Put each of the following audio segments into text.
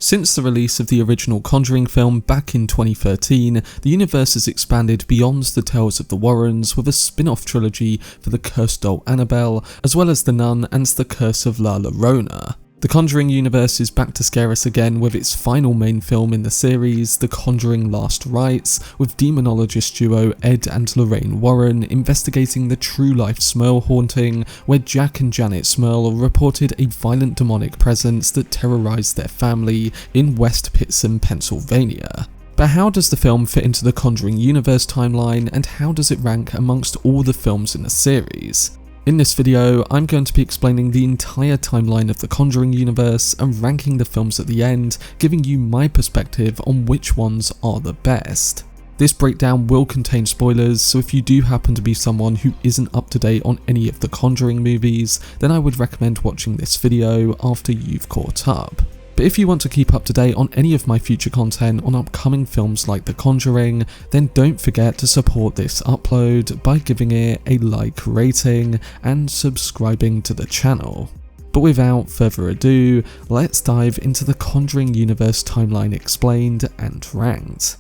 Since the release of the original Conjuring film back in 2013, the universe has expanded beyond the tales of the Warrens with a spin-off trilogy for the cursed doll Annabelle, as well as The Nun and the Curse of La Llorona. The Conjuring Universe is back to scare us again with its final main film in the series, The Conjuring Last Rites, with demonologist duo Ed and Lorraine Warren investigating the true-life Smurl haunting, where Jack and Janet Smurl reported a violent demonic presence that terrorized their family in West Pittston, Pennsylvania. But how does the film fit into the Conjuring Universe timeline, and how does it rank amongst all the films in the series? In this video, I'm going to be explaining the entire timeline of the Conjuring universe and ranking the films at the end, giving you my perspective on which ones are the best. This breakdown will contain spoilers, so if you do happen to be someone who isn't up to date on any of the Conjuring movies, then I would recommend watching this video after you've caught up. But if you want to keep up to date on any of my future content on upcoming films like The Conjuring, then don't forget to support this upload by giving it a like rating and subscribing to the channel. But without further ado, let's dive into the Conjuring Universe timeline explained and ranked.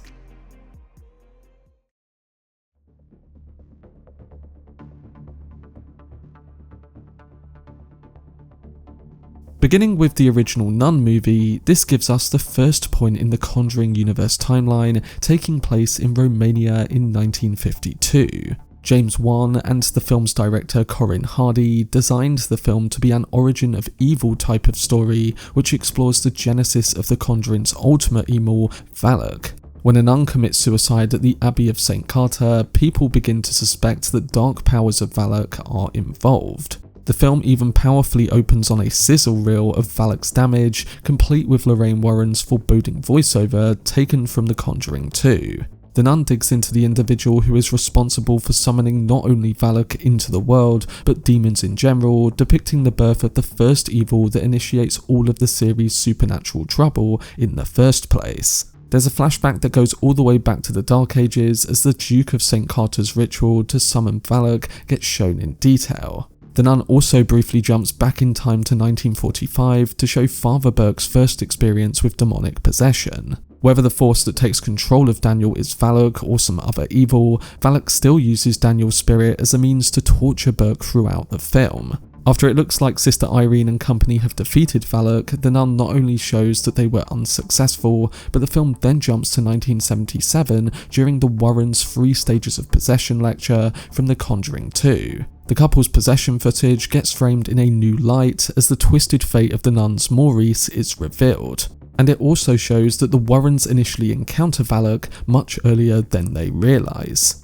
Beginning with the original Nun movie, this gives us the first point in the Conjuring Universe timeline, taking place in Romania in 1952. James Wan and the film's director Corin Hardy designed the film to be an origin of evil type of story, which explores the genesis of the Conjuring's ultimate evil, Valak. When a nun commits suicide at the Abbey of St. Carter, people begin to suspect that dark powers of Valak are involved. The film even powerfully opens on a sizzle reel of Valak's damage, complete with Lorraine Warren's foreboding voiceover taken from The Conjuring 2. The nun digs into the individual who is responsible for summoning not only Valak into the world, but demons in general, depicting the birth of the first evil that initiates all of the series' supernatural trouble in the first place. There's a flashback that goes all the way back to the Dark Ages as the Duke of St. Carter's ritual to summon Valak gets shown in detail. The Nun also briefly jumps back in time to 1945 to show Father Burke's first experience with demonic possession. Whether the force that takes control of Daniel is Valak or some other evil, Valak still uses Daniel's spirit as a means to torture Burke throughout the film. After it looks like Sister Irene and company have defeated Valak, the Nun not only shows that they were unsuccessful, but the film then jumps to 1977 during the Warrens' 3 Stages of Possession lecture from The Conjuring 2. The couple's possession footage gets framed in a new light as the twisted fate of the nuns Maurice is revealed. And it also shows that the Warrens initially encounter Valak much earlier than they realise.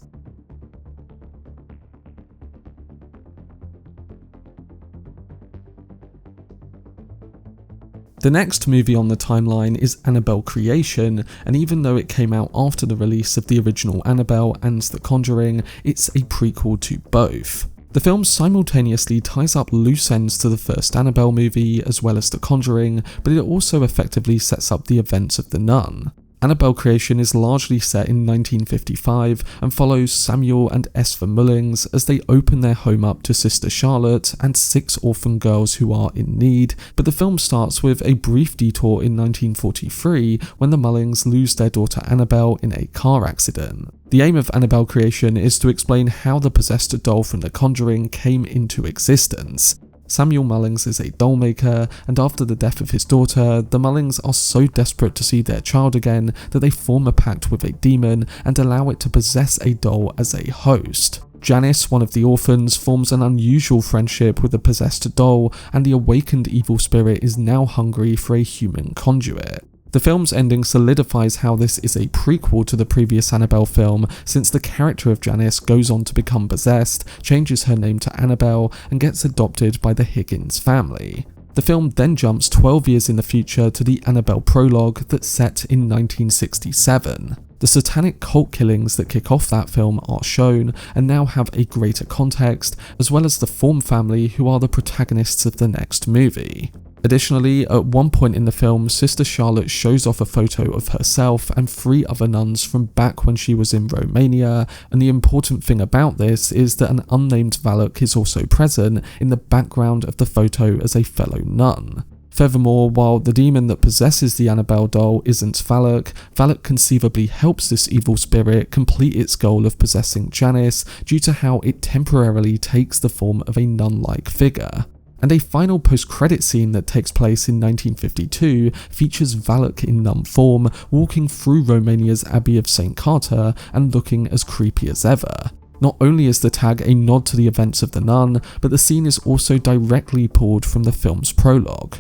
The next movie on the timeline is Annabelle Creation, and even though it came out after the release of the original Annabelle and The Conjuring, it's a prequel to both. The film simultaneously ties up loose ends to the first Annabelle movie as well as The Conjuring, but it also effectively sets up the events of The Nun. Annabelle Creation is largely set in 1955 and follows Samuel and Esther Mullings as they open their home up to Sister Charlotte and 6 orphan girls who are in need, but the film starts with a brief detour in 1943 when the Mullings lose their daughter Annabelle in a car accident. The aim of Annabelle Creation is to explain how the possessed doll from The Conjuring came into existence. Samuel Mullings is a doll maker, and after the death of his daughter, the Mullings are so desperate to see their child again that they form a pact with a demon and allow it to possess a doll as a host. Janice, one of the orphans, forms an unusual friendship with the possessed doll, and the awakened evil spirit is now hungry for a human conduit. The film's ending solidifies how this is a prequel to the previous Annabelle film, since the character of Janice goes on to become possessed, changes her name to Annabelle, and gets adopted by the Higgins family. The film then jumps 12 years in the future to the Annabelle prologue that's set in 1967. The satanic cult killings that kick off that film are shown and now have a greater context, as well as the Form family who are the protagonists of the next movie. Additionally, at one point in the film, Sister Charlotte shows off a photo of herself and 3 other nuns from back when she was in Romania, and the important thing about this is that an unnamed Valak is also present in the background of the photo as a fellow nun. Furthermore, while the demon that possesses the Annabelle doll isn't Valak, Valak conceivably helps this evil spirit complete its goal of possessing Janice due to how it temporarily takes the form of a nun-like figure. And a final post-credit scene that takes place in 1952 features Valak in nun form walking through Romania's Abbey of St. Carter and looking as creepy as ever. Not only is the tag a nod to the events of The Nun, but the scene is also directly pulled from the film's prologue.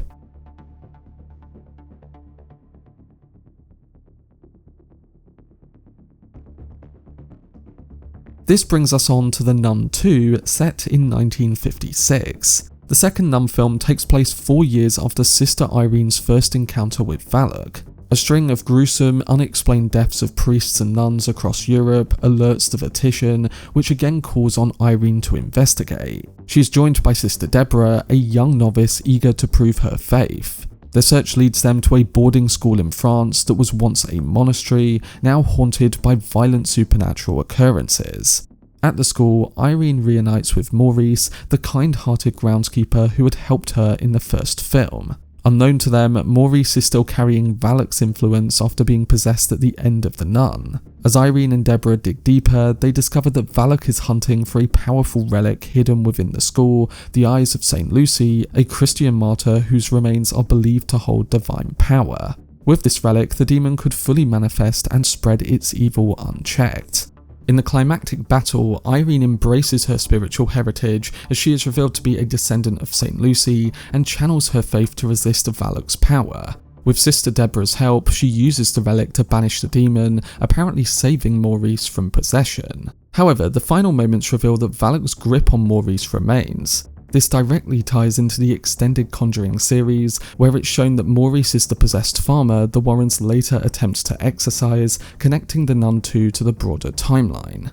This brings us on to The Nun 2, set in 1956. The second Nun film takes place 4 years after Sister Irene's first encounter with Valak. A string of gruesome, unexplained deaths of priests and nuns across Europe alerts the Vatican, which again calls on Irene to investigate. She is joined by Sister Deborah, a young novice eager to prove her faith. Their search leads them to a boarding school in France that was once a monastery, now haunted by violent supernatural occurrences. At the school, Irene reunites with Maurice, the kind-hearted groundskeeper who had helped her in the first film. Unknown to them, Maurice is still carrying Valak's influence after being possessed at the end of The Nun. As Irene and Deborah dig deeper, they discover that Valak is hunting for a powerful relic hidden within the school, the Eyes of St. Lucy, a Christian martyr whose remains are believed to hold divine power. With this relic, the demon could fully manifest and spread its evil unchecked. In the climactic battle, Irene embraces her spiritual heritage as she is revealed to be a descendant of St. Lucy and channels her faith to resist Valak's power. With Sister Deborah's help, she uses the relic to banish the demon, apparently saving Maurice from possession. However, the final moments reveal that Valak's grip on Maurice remains. This directly ties into the extended Conjuring series, where it's shown that Maurice is the possessed farmer the Warrens later attempt to exorcise, connecting The Nun 2 to the broader timeline.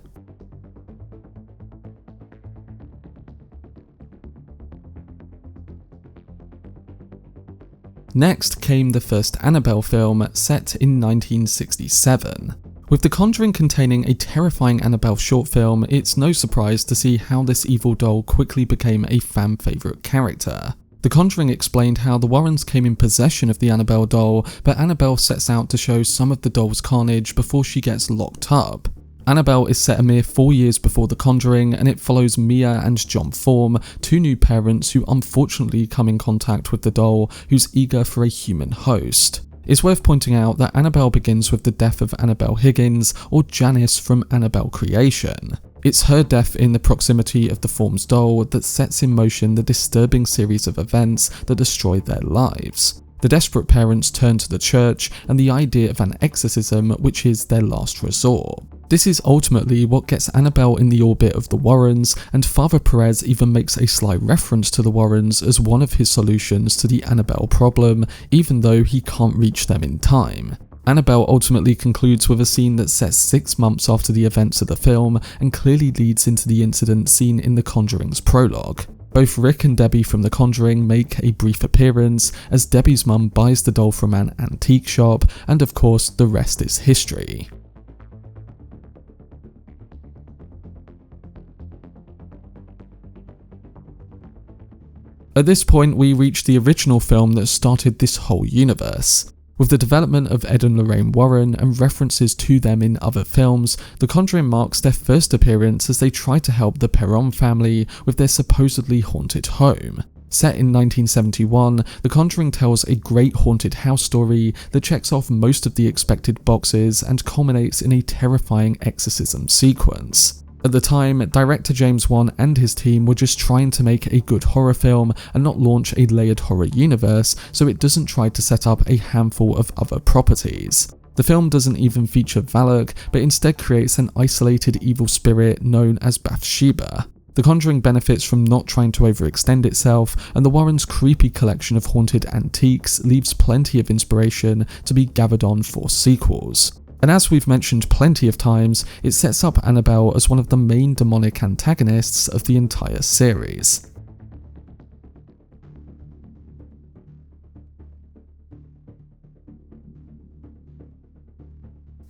Next came the first Annabelle film, set in 1967. With The Conjuring containing a terrifying Annabelle short film, it's no surprise to see how this evil doll quickly became a fan favourite character. The Conjuring explained how the Warrens came in possession of the Annabelle doll, but Annabelle sets out to show some of the doll's carnage before she gets locked up. Annabelle is set a mere 4 years before The Conjuring, and it follows Mia and John Form, 2 new parents who unfortunately come in contact with the doll, who's eager for a human host. It's worth pointing out that Annabelle begins with the death of Annabelle Higgins, or Janice from Annabelle Creation. It's her death in the proximity of the Form's doll that sets in motion the disturbing series of events that destroy their lives. The desperate parents turn to the church and the idea of an exorcism, which is their last resort. This is ultimately what gets Annabelle in the orbit of the Warrens, and Father Perez even makes a sly reference to the Warrens as one of his solutions to the Annabelle problem, even though he can't reach them in time. Annabelle ultimately concludes with a scene that's set 6 months after the events of the film and clearly leads into the incident seen in The Conjuring's prologue. Both Rick and Debbie from The Conjuring make a brief appearance, as Debbie's mum buys the doll from an antique shop, and of course the rest is history. At this point, we reach the original film that started this whole universe. With the development of Ed and Lorraine Warren and references to them in other films, The Conjuring marks their first appearance as they try to help the Perron family with their supposedly haunted home. Set in 1971, The Conjuring tells a great haunted house story that checks off most of the expected boxes and culminates in a terrifying exorcism sequence. At the time, director James Wan and his team were just trying to make a good horror film and not launch a layered horror universe, so it doesn't try to set up a handful of other properties. The film doesn't even feature Valak, but instead creates an isolated evil spirit known as Bathsheba. The Conjuring benefits from not trying to overextend itself, and the Warrens' creepy collection of haunted antiques leaves plenty of inspiration to be gathered on for sequels. And as we've mentioned plenty of times, it sets up Annabelle as one of the main demonic antagonists of the entire series.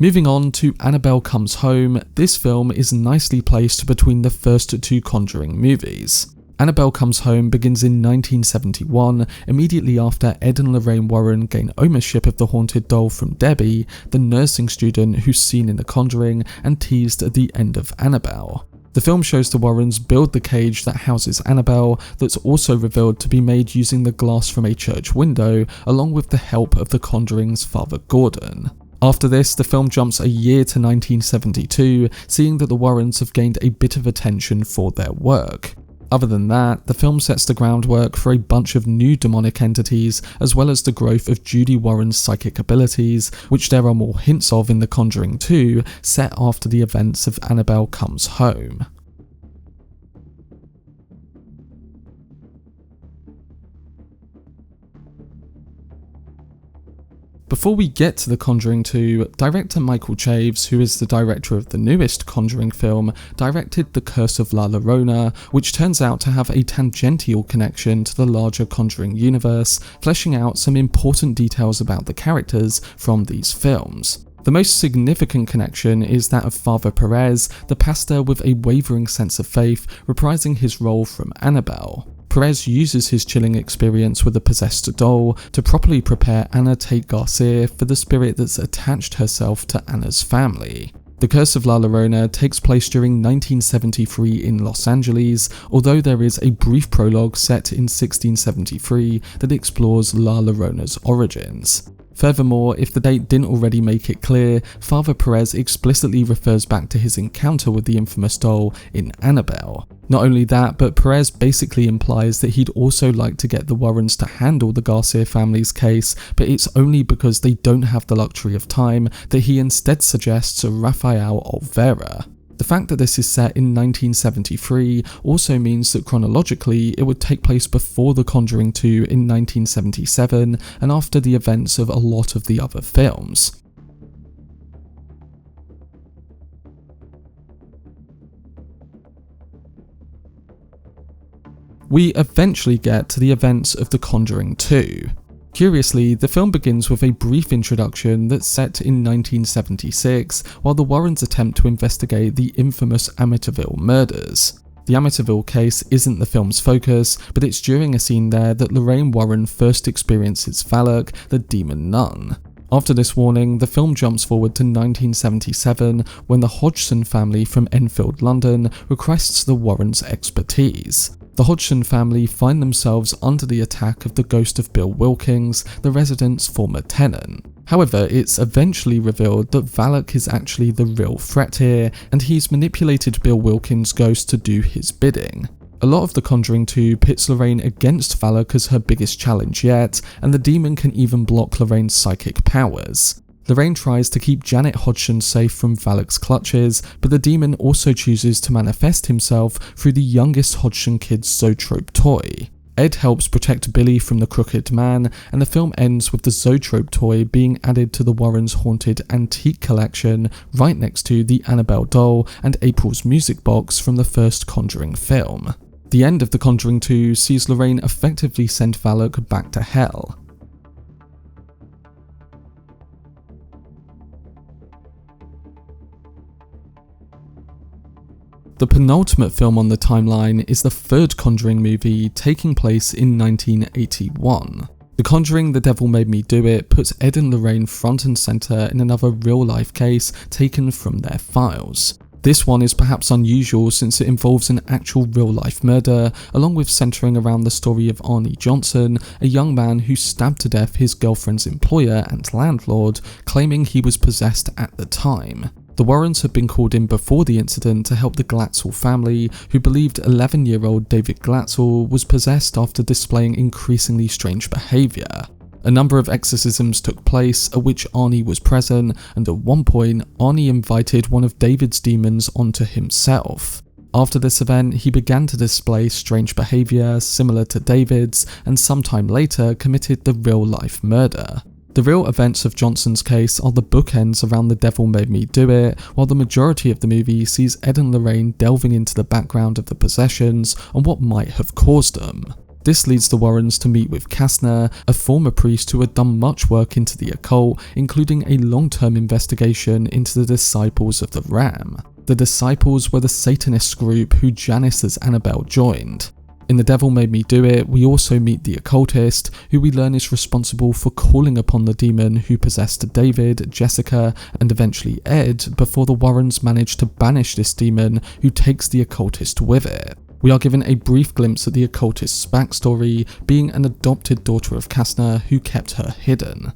Moving on to Annabelle Comes Home, this film is nicely placed between the first two Conjuring movies. Annabelle Comes Home begins in 1971, immediately after Ed and Lorraine Warren gain ownership of the haunted doll from Debbie, the nursing student who's seen in The Conjuring and teased at the end of Annabelle. The film shows the Warrens build the cage that houses Annabelle, that's also revealed to be made using the glass from a church window, along with the help of The Conjuring's Father Gordon. After this, the film jumps a year to 1972, seeing that the Warrens have gained a bit of attention for their work. Other than that, the film sets the groundwork for a bunch of new demonic entities, as well as the growth of Judy Warren's psychic abilities, which there are more hints of in The Conjuring 2, set after the events of Annabelle Comes Home. Before we get to The Conjuring 2, director Michael Chaves, who is the director of the newest Conjuring film, directed The Curse of La Llorona, which turns out to have a tangential connection to the larger Conjuring universe, fleshing out some important details about the characters from these films. The most significant connection is that of Father Perez, the pastor with a wavering sense of faith, reprising his role from Annabelle. Perez uses his chilling experience with a possessed doll to properly prepare Ana Tate Garcia for the spirit that's attached herself to Anna's family. The Curse of La Llorona takes place during 1973 in Los Angeles, although there is a brief prologue set in 1673 that explores La Llorona's origins. Furthermore, if the date didn't already make it clear, Father Perez explicitly refers back to his encounter with the infamous doll in Annabelle. Not only that, but Perez basically implies that he'd also like to get the Warrens to handle the Garcia family's case, but it's only because they don't have the luxury of time that he instead suggests Rafael or Vera. The fact that this is set in 1973 also means that chronologically it would take place before The Conjuring 2 in 1977 and after the events of a lot of the other films. We eventually get to the events of The Conjuring 2. Curiously, the film begins with a brief introduction that's set in 1976, while the Warrens attempt to investigate the infamous Amityville murders. The Amityville case isn't the film's focus, but it's during a scene there that Lorraine Warren first experiences Valak, the demon nun. After this warning, the film jumps forward to 1977, when the Hodgson family from Enfield, London, requests the Warrens' expertise. The Hodgson family find themselves under the attack of the ghost of Bill Wilkins, the resident's former tenant. However, it's eventually revealed that Valak is actually the real threat here, and he's manipulated Bill Wilkins' ghost to do his bidding. A lot of The Conjuring 2 pits Lorraine against Valak as her biggest challenge yet, and the demon can even block Lorraine's psychic powers. Lorraine tries to keep Janet Hodgson safe from Valak's clutches, but the demon also chooses to manifest himself through the youngest Hodgson kid's Zoetrope toy. Ed helps protect Billy from the Crooked Man, and the film ends with the Zoetrope toy being added to the Warrens' haunted antique collection right next to the Annabelle doll and April's music box from the first Conjuring film. The end of The Conjuring 2 sees Lorraine effectively send Valak back to hell. The penultimate film on the timeline is the third Conjuring movie, taking place in 1981. The Conjuring The Devil Made Me Do It puts Ed and Lorraine front and centre in another real-life case taken from their files. This one is perhaps unusual since it involves an actual real-life murder, along with centering around the story of Arnie Johnson, a young man who stabbed to death his girlfriend's employer and landlord, claiming he was possessed at the time. The Warrens had been called in before the incident to help the Glatzel family, who believed 11-year-old David Glatzel was possessed after displaying increasingly strange behaviour. A number of exorcisms took place, at which Arnie was present, and at one point, Arnie invited one of David's demons onto himself. After this event, he began to display strange behaviour similar to David's, and sometime later committed the real-life murder. The real events of Johnson's case are the bookends around The Devil Made Me Do It, while the majority of the movie sees Ed and Lorraine delving into the background of the possessions and what might have caused them. This leads the Warrens to meet with Kastner, a former priest who had done much work into the occult, including a long-term investigation into the Disciples of the Ram. The Disciples were the Satanist group who Janice as Annabelle joined. In The Devil Made Me Do It, we also meet the occultist, who we learn is responsible for calling upon the demon who possessed David, Jessica, and eventually Ed, before the Warrens manage to banish this demon who takes the occultist with it. We are given a brief glimpse at the occultist's backstory, being an adopted daughter of Kastner who kept her hidden.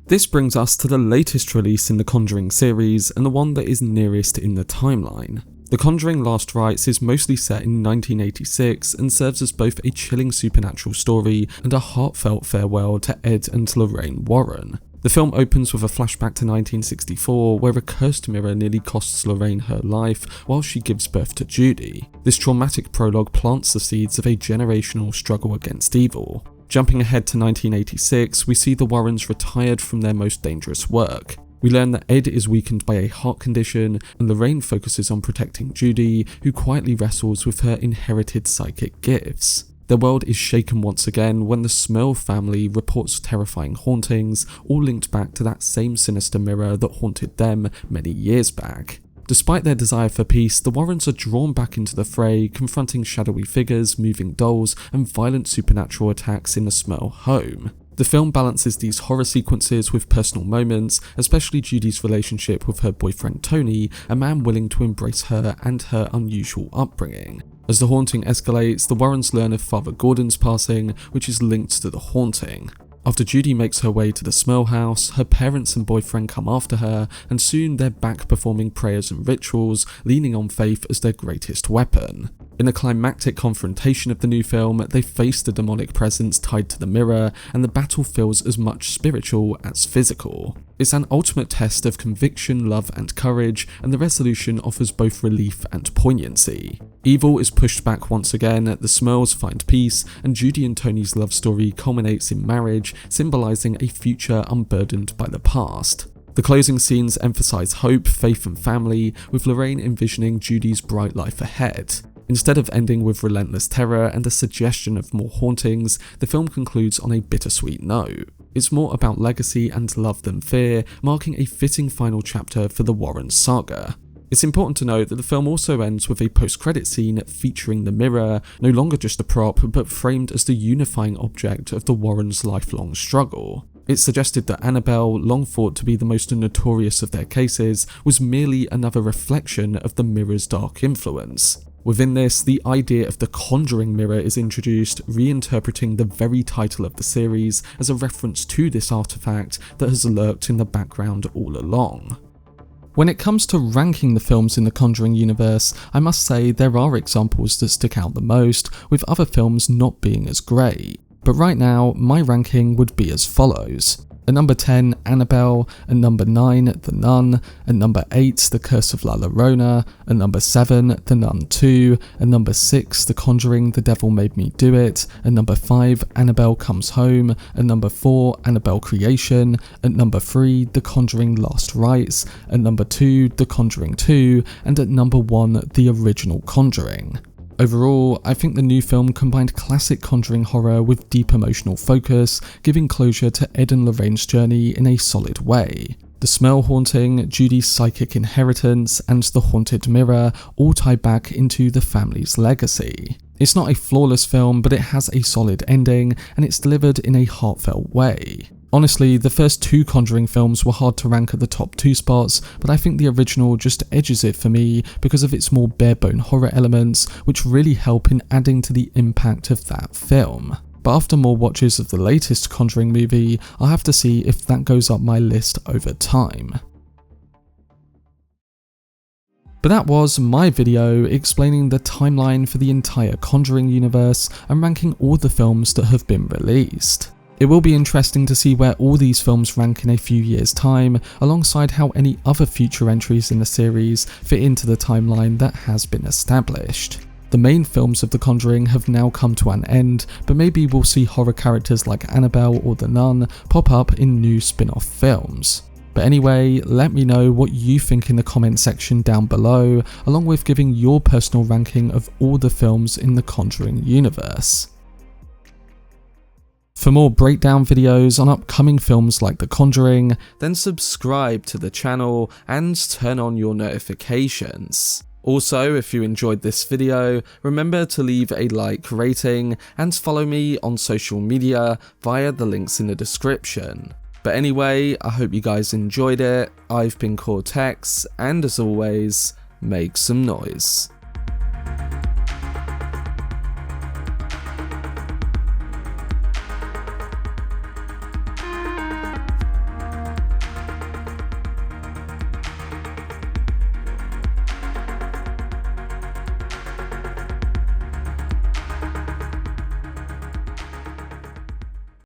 This brings us to the latest release in the Conjuring series, and the one that is nearest in the timeline. The Conjuring Last Rites is mostly set in 1986 and serves as both a chilling supernatural story and a heartfelt farewell to Ed and Lorraine Warren. The film opens with a flashback to 1964, where a cursed mirror nearly costs Lorraine her life while she gives birth to Judy. This traumatic prologue plants the seeds of a generational struggle against evil. Jumping ahead to 1986, we see the Warrens retired from their most dangerous work. We learn that Ed is weakened by a heart condition, and Lorraine focuses on protecting Judy, who quietly wrestles with her inherited psychic gifts. Their world is shaken once again when the Smurl family reports terrifying hauntings, all linked back to that same sinister mirror that haunted them many years back. Despite their desire for peace, the Warrens are drawn back into the fray, confronting shadowy figures, moving dolls, and violent supernatural attacks in the Smurl home. The film balances these horror sequences with personal moments, especially Judy's relationship with her boyfriend Tony, a man willing to embrace her and her unusual upbringing. As the haunting escalates, the Warrens learn of Father Gordon's passing, which is linked to the haunting. After Judy makes her way to the Smurl house, her parents and boyfriend come after her, and soon they're back performing prayers and rituals, leaning on faith as their greatest weapon. In the climactic confrontation of the new film, they face the demonic presence tied to the mirror, and the battle feels as much spiritual as physical. It's an ultimate test of conviction, love, and courage, and the resolution offers both relief and poignancy. Evil is pushed back once again, the Smurls find peace, and Judy and Tony's love story culminates in marriage, symbolising a future unburdened by the past. The closing scenes emphasise hope, faith, and family, with Lorraine envisioning Judy's bright life ahead. Instead of ending with relentless terror and a suggestion of more hauntings, the film concludes on a bittersweet note. It's more about legacy and love than fear, marking a fitting final chapter for the Warren saga. It's important to note that the film also ends with a post-credit scene featuring the mirror, no longer just a prop, but framed as the unifying object of the Warrens' lifelong struggle. It's suggested that Annabelle, long thought to be the most notorious of their cases, was merely another reflection of the mirror's dark influence. Within this, the idea of the Conjuring mirror is introduced, reinterpreting the very title of the series as a reference to this artifact that has lurked in the background all along. When it comes to ranking the films in the Conjuring universe, I must say there are examples that stick out the most, with other films not being as great. But right now, my ranking would be as follows. At number 10, Annabelle. At number 9, The Nun. At number 8, The Curse of La Llorona. At number 7, The Nun 2. At number 6, The Conjuring The Devil Made Me Do It. At number 5, Annabelle Comes Home. At number 4, Annabelle Creation. At number 3, The Conjuring Last Rites. At number 2, The Conjuring 2. And at number 1, The Original Conjuring. Overall, I think the new film combined classic Conjuring horror with deep emotional focus, giving closure to Ed and Lorraine's journey in a solid way. The Smurl haunting, Judy's psychic inheritance, and the haunted mirror all tie back into the family's legacy. It's not a flawless film, but it has a solid ending, and it's delivered in a heartfelt way. Honestly, the first two Conjuring films were hard to rank at the top 2 spots, but I think the original just edges it for me because of its more bare-bone horror elements, which really help in adding to the impact of that film. But after more watches of the latest Conjuring movie, I'll have to see if that goes up my list over time. But that was my video explaining the timeline for the entire Conjuring universe and ranking all the films that have been released. It will be interesting to see where all these films rank in a few years' time, alongside how any other future entries in the series fit into the timeline that has been established. The main films of The Conjuring have now come to an end, but maybe we'll see horror characters like Annabelle or The Nun pop up in new spin-off films. But anyway, let me know what you think in the comment section down below, along with giving your personal ranking of all the films in the Conjuring universe. For more breakdown videos on upcoming films like The Conjuring, then subscribe to the channel and turn on your notifications. Also, if you enjoyed this video, remember to leave a like, rating, and follow me on social media via the links in the description. But anyway, I hope you guys enjoyed it. I've been Cortex, and as always, make some noise.